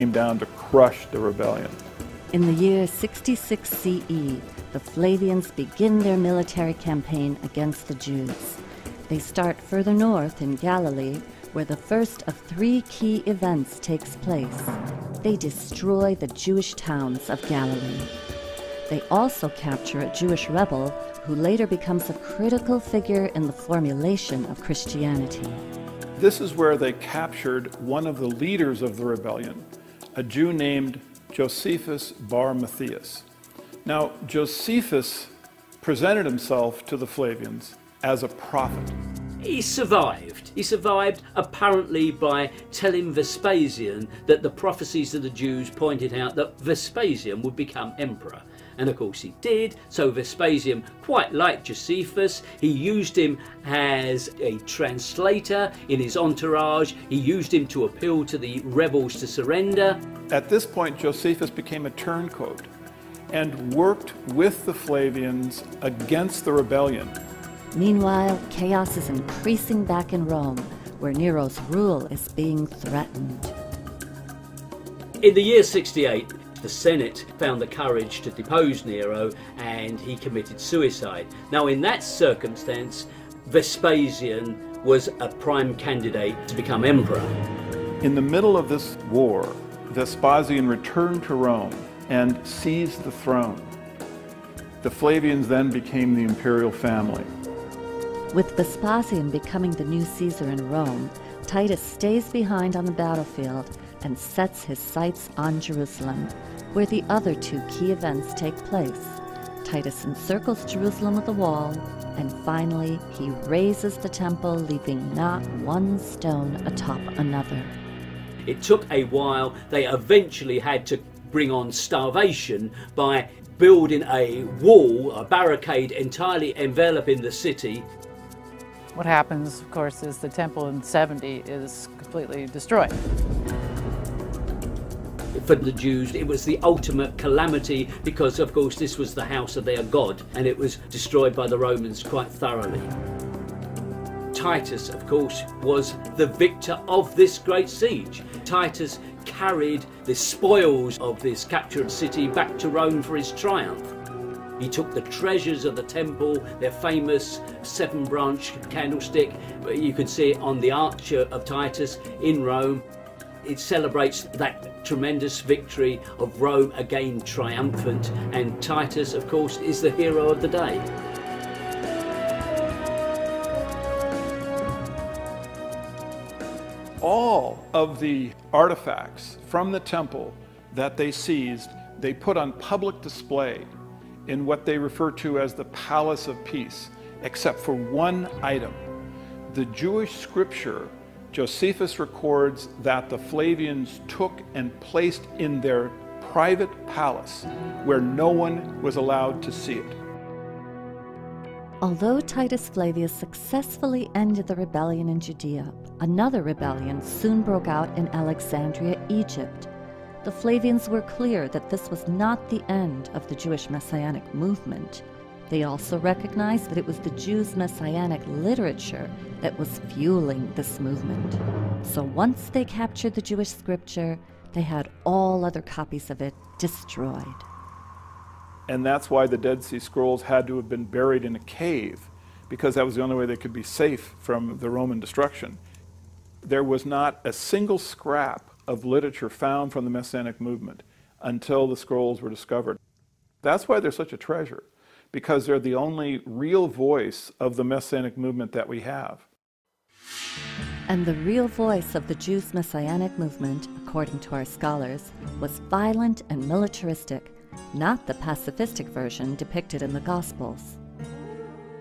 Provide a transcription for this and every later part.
came down to crush the rebellion. In the year 66 CE, the Flavians begin their military campaign against the Jews. They start further north in Galilee, where the first of 3 key events takes place. They destroy the Jewish towns of Galilee. They also capture a Jewish rebel who later becomes a critical figure in the formulation of Christianity. This is where they captured one of the leaders of the rebellion, a Jew named Josephus bar Matthias. Now, Josephus presented himself to the Flavians as a prophet. He survived. He survived apparently by telling Vespasian that the prophecies of the Jews pointed out that Vespasian would become emperor. And of course he did, so Vespasian quite liked Josephus. He used him as a translator in his entourage. He used him to appeal to the rebels to surrender. At this point, Josephus became a turncoat and worked with the Flavians against the rebellion. Meanwhile, chaos is increasing back in Rome, where Nero's rule is being threatened. In the year 68, the Senate found the courage to depose Nero and he committed suicide. Now, in that circumstance, Vespasian was a prime candidate to become emperor. In the middle of this war, Vespasian returned to Rome and seized the throne. The Flavians then became the imperial family. With Vespasian becoming the new Caesar in Rome, Titus stays behind on the battlefield and sets his sights on Jerusalem, where the other 2 key events take place. Titus encircles Jerusalem with a wall, and finally he razes the temple, leaving not one stone atop another. It took a while. They eventually had to bring on starvation by building a wall, a barricade entirely enveloping the city. What happens, of course, is the temple in 70 is completely destroyed. For the Jews, it was the ultimate calamity because, of course, this was the house of their God, and it was destroyed by the Romans quite thoroughly. Titus, of course, was the victor of this great siege. Titus carried the spoils of this captured city back to Rome for his triumph. He took the treasures of the temple, their famous 7-branch candlestick. You can see it on the Arch of Titus in Rome. It celebrates that tremendous victory of Rome again triumphant, and Titus, of course, is the hero of the day. All of the artifacts from the temple that they seized, they put on public display in what they refer to as the Palace of Peace, except for one item. The Jewish scripture, Josephus records that the Flavians took and placed in their private palace where no one was allowed to see it. Although Titus Flavius successfully ended the rebellion in Judea, another rebellion soon broke out in Alexandria, Egypt. The Flavians were clear that this was not the end of the Jewish Messianic movement. They also recognized that it was the Jews' Messianic literature that was fueling this movement. So once they captured the Jewish scripture, they had all other copies of it destroyed. And that's why the Dead Sea Scrolls had to have been buried in a cave, because that was the only way they could be safe from the Roman destruction. There was not a single scrap of literature found from the Messianic movement until the scrolls were discovered. That's why they're such a treasure, because they're the only real voice of the Messianic movement that we have. And the real voice of the Jews' Messianic movement, according to our scholars, was violent and militaristic, not the pacifistic version depicted in the Gospels.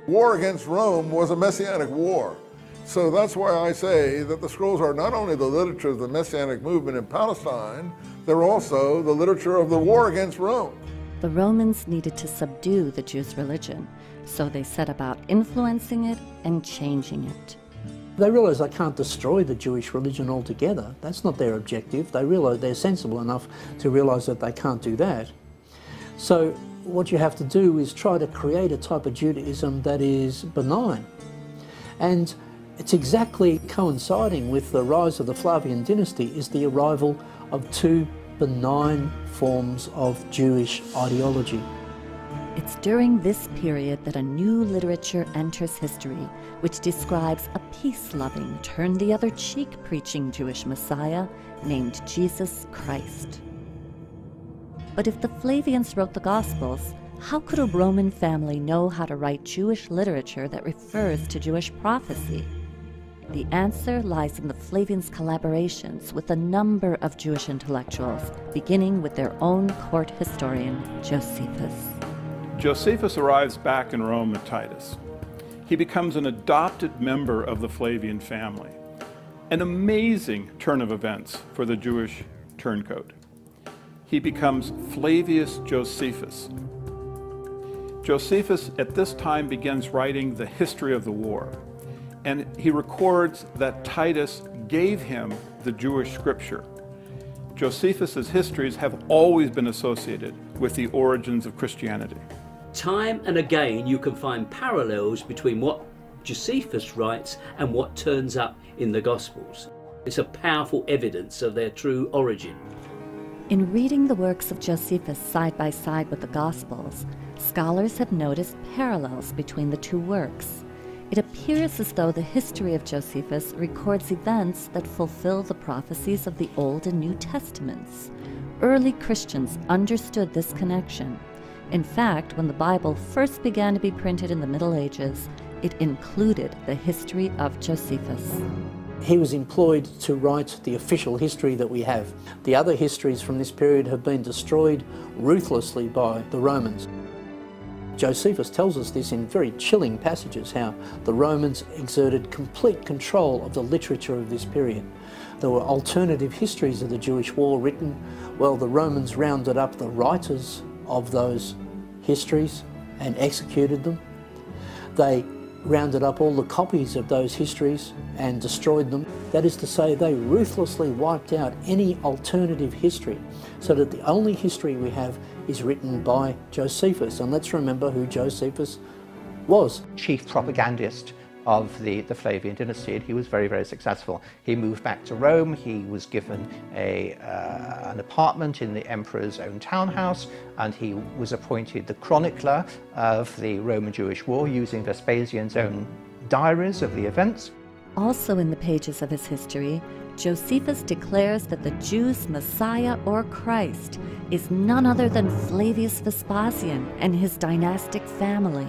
War against Rome was a Messianic war. So that's why I say that the scrolls are not only the literature of the Messianic movement in Palestine, they're also the literature of the war against Rome. The Romans needed to subdue the Jews' religion, so they set about influencing it and changing it. They realise they can't destroy the Jewish religion altogether. That's not their objective. They realise they're sensible enough to realise that they can't do that. So what you have to do is try to create a type of Judaism that is benign. And it's exactly coinciding with the rise of the Flavian dynasty is the arrival of two benign forms of Jewish ideology. It's during this period that a new literature enters history, which describes a peace-loving, turn-the-other-cheek preaching Jewish Messiah named Jesus Christ. But if the Flavians wrote the Gospels, how could a Roman family know how to write Jewish literature that refers to Jewish prophecy? The answer lies in the Flavians' collaborations with a number of Jewish intellectuals, beginning with their own court historian, Josephus. Josephus arrives back in Rome with Titus. He becomes an adopted member of the Flavian family. An amazing turn of events for the Jewish turncoat. He becomes Flavius Josephus. Josephus at this time begins writing the history of the war, and he records that Titus gave him the Jewish scripture. Josephus's histories have always been associated with the origins of Christianity. Time and again you can find parallels between what Josephus writes and what turns up in the Gospels. It's a powerful evidence of their true origin. In reading the works of Josephus side by side with the Gospels, scholars have noticed parallels between the two works. It appears as though the history of Josephus records events that fulfill the prophecies of the Old and New Testaments. Early Christians understood this connection. In fact, when the Bible first began to be printed in the Middle Ages, it included the history of Josephus. He was employed to write the official history that we have. The other histories from this period have been destroyed ruthlessly by the Romans. Josephus tells us this in very chilling passages, how the Romans exerted complete control of the literature of this period. There were alternative histories of the Jewish war written. Well, the Romans rounded up the writers of those histories and executed them. They rounded up all the copies of those histories and destroyed them. That is to say, they ruthlessly wiped out any alternative history, so that the only history we have is written by Josephus. And let's remember who Josephus was. Chief propagandist of the Flavian dynasty, and he was very, very successful. He moved back to Rome. He was given an apartment in the emperor's own townhouse, and he was appointed the chronicler of the Roman Jewish War, using Vespasian's own diaries of the events. Also in the pages of his history, Josephus declares that the Jews' Messiah or Christ is none other than Flavius Vespasian and his dynastic family.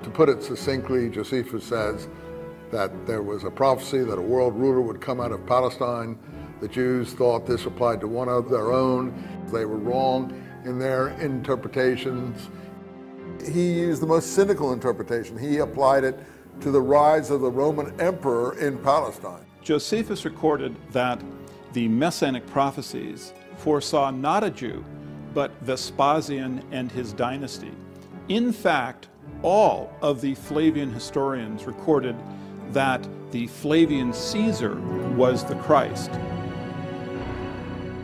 To put it succinctly, Josephus says that there was a prophecy that a world ruler would come out of Palestine. The Jews thought this applied to one of their own. They were wrong in their interpretations. He used the most cynical interpretation. He applied it to the rise of the Roman emperor in Palestine. Josephus recorded that the Messianic prophecies foresaw not a Jew, but Vespasian and his dynasty. In fact, all of the Flavian historians recorded that the Flavian Caesar was the Christ.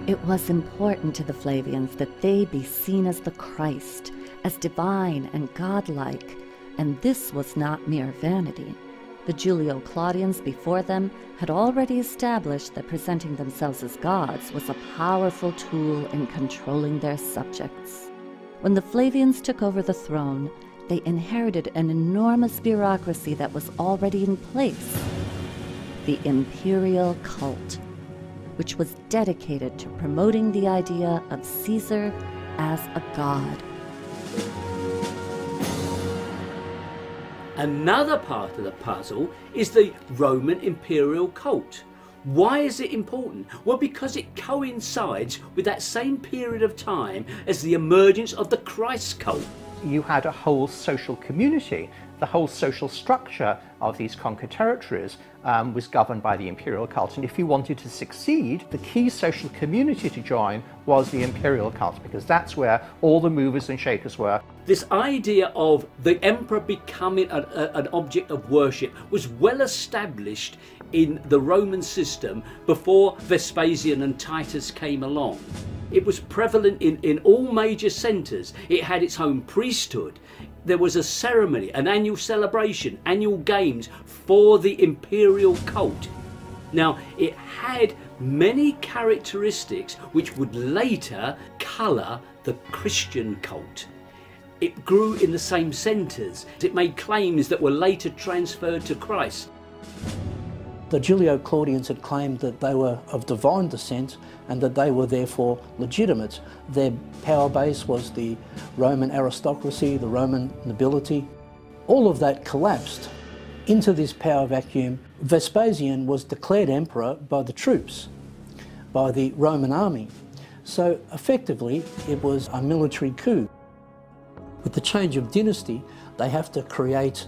It was important to the Flavians that they be seen as the Christ, as divine and godlike, and this was not mere vanity. The Julio-Claudians before them had already established that presenting themselves as gods was a powerful tool in controlling their subjects. When the Flavians took over the throne, they inherited an enormous bureaucracy that was already in place, the imperial cult, which was dedicated to promoting the idea of Caesar as a god. Another part of the puzzle is the Roman imperial cult. Why is it important? Well, because it coincides with that same period of time as the emergence of the Christ cult. You had a whole social community. The whole social structure of these conquered territories was governed by the imperial cult. And if you wanted to succeed, the key social community to join was the imperial cult, because that's where all the movers and shakers were. This idea of the emperor becoming an object of worship was well established in the Roman system before Vespasian and Titus came along. It was prevalent in all major centres. It had its own priesthood. There was a ceremony, an annual celebration, annual games for the imperial cult. Now, it had many characteristics which would later colour the Christian cult. It grew in the same centres. It made claims that were later transferred to Christ. The Julio-Claudians had claimed that they were of divine descent and that they were therefore legitimate. Their power base was the Roman aristocracy, the Roman nobility. All of that collapsed into this power vacuum. Vespasian was declared emperor by the troops, by the Roman army. So effectively it was a military coup. With the change of dynasty, they have to create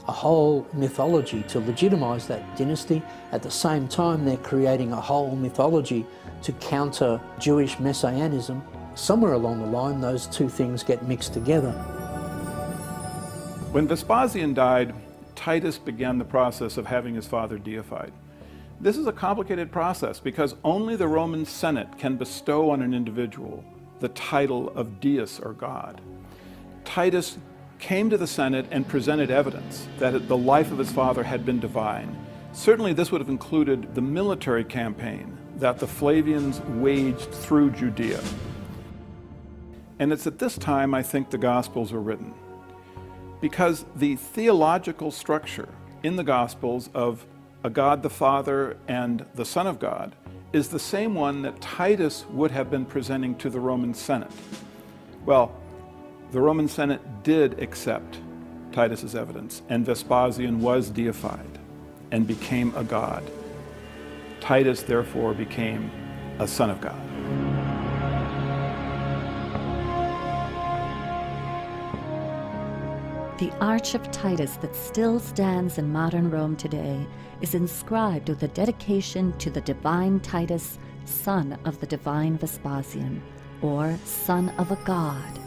a whole mythology to legitimise that dynasty. At the same time, they're creating a whole mythology to counter Jewish messianism. Somewhere along the line, those two things get mixed together. When Vespasian died, Titus began the process of having his father deified. This is a complicated process because only the Roman Senate can bestow on an individual the title of deus or God. Titus came to the Senate and presented evidence that the life of his father had been divine. Certainly this would have included the military campaign that the Flavians waged through Judea. And it's at this time I think the Gospels were written, because the theological structure in the Gospels of a God the Father and the Son of God is the same one that Titus would have been presenting to the Roman Senate. Well, the Roman Senate did accept Titus's evidence, and Vespasian was deified and became a god. Titus therefore became a son of God. The Arch of Titus that still stands in modern Rome today is inscribed with a dedication to the divine Titus, son of the divine Vespasian, or son of a god.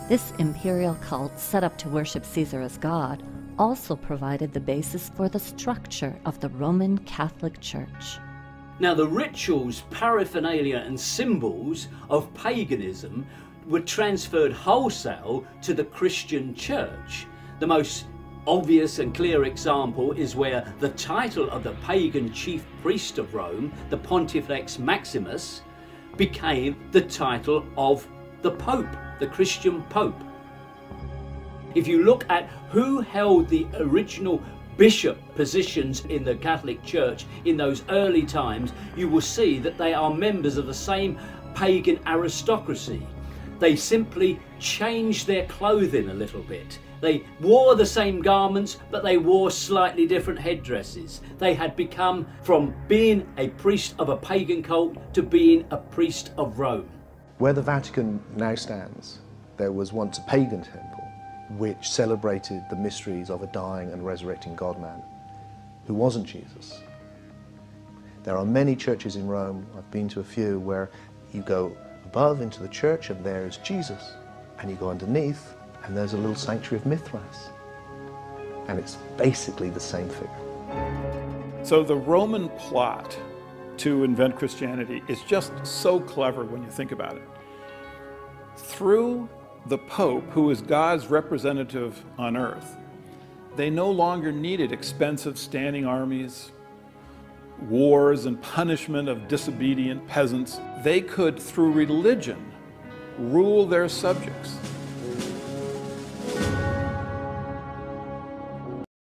This imperial cult, set up to worship Caesar as God, also provided the basis for the structure of the Roman Catholic Church. Now, the rituals, paraphernalia and symbols of paganism were transferred wholesale to the Christian church. The most obvious and clear example is where the title of the pagan chief priest of Rome, the Pontifex Maximus, became the title of the Pope, the Christian Pope. If you look at who held the original bishop positions in the Catholic Church in those early times, you will see that they are members of the same pagan aristocracy. They simply changed their clothing a little bit. They wore the same garments, but they wore slightly different headdresses. They had become from being a priest of a pagan cult to being a priest of Rome. Where the Vatican now stands, there was once a pagan temple which celebrated the mysteries of a dying and resurrecting God-man who wasn't Jesus. There are many churches in Rome, I've been to a few, where you go above into the church and there is Jesus, and you go underneath and there's a little sanctuary of Mithras, and it's basically the same figure. So the Roman plot to invent Christianity is just so clever when you think about it. Through the Pope, who is God's representative on earth, they no longer needed expensive standing armies, wars and punishment of disobedient peasants. They could, through religion, rule their subjects.